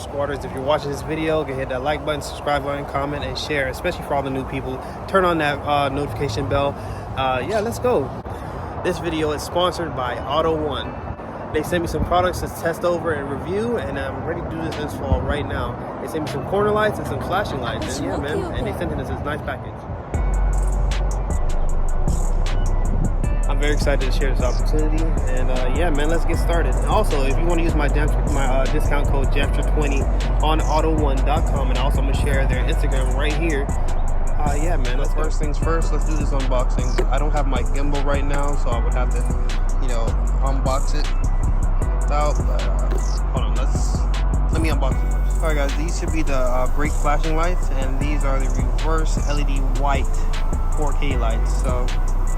Sqauders. If you're watching this video, go hit that like button, subscribe button, comment, and share, especially for all the new people. Turn on that notification bell. Yeah, let's go. This video is sponsored by Auto One. They sent me some products to test over and review, and I'm ready to do this install right now. They sent me some corner lights and some flashing lights, and yeah, man, and they sent me this nice package. I'm very excited to share this opportunity, and yeah, man, let's get started. And also, if you want to use my discount code Jamzter20 on auto1.com, and also I'm gonna share their Instagram right here. Yeah, man, let's first things first, let's do this unboxing. I don't have my gimbal right now, so I would have to, you know, unbox it out, but hold on, let me unbox it first. Alright guys, these should be the brake flashing lights, and these are the reverse LED white 4K lights. So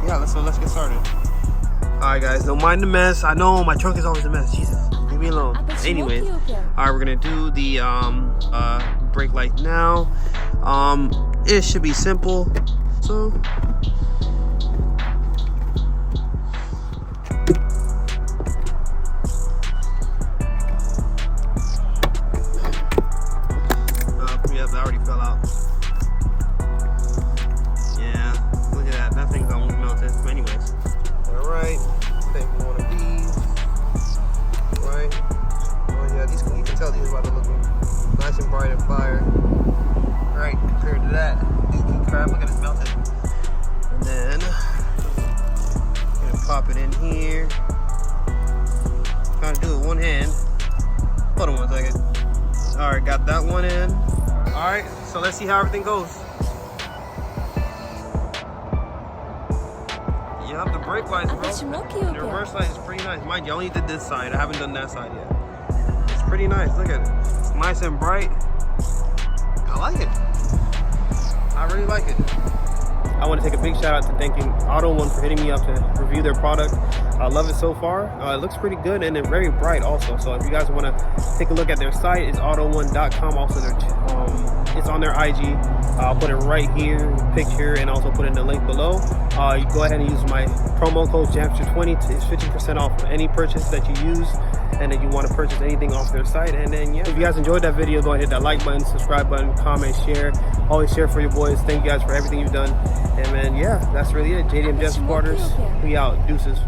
yeah, let's get started. Alright guys, don't mind the mess. I know my trunk is always a mess. Jesus, leave me alone. Anyways, alright, we're gonna do the brake light now. It should be simple. So yeah, that already fell out. Yeah, look at that. That thing's almost melted. But anyways, alright, take one of these. Right. Oh yeah, these, you can tell these are about to look nice and bright and fire. Right, compared to that, crap, look at it melted. And then I'm gonna pop it in here. Trying to do it with one hand. Hold on one second. Alright, got that one in. Alright, so let's see how everything goes. Yep, the brake lights, bro. The reverse light is pretty nice. Mind you, I only did this side. I haven't done that side yet. It's pretty nice. Look at it. It's nice and bright. I like it. I really like it. I want to take a big shout out to thanking Auto One for hitting me up to review their product. I love it so far. It looks pretty good, and it's very bright also. So if you guys want to take a look at their site, it's auto1.com. Also, it's on their IG. I'll put it right here, picture, and also put in the link below. You go ahead and use my promo code Jamzter20. It's 50% off any purchase that you use, and then you want to purchase anything off their site. And then yeah, if you guys enjoyed that video, go ahead and hit that like button, subscribe button, comment, share. Always share for your boys. Thank you guys for everything you've done. And man, yeah, that's really it. JDM Sqauders. We out. Deuces.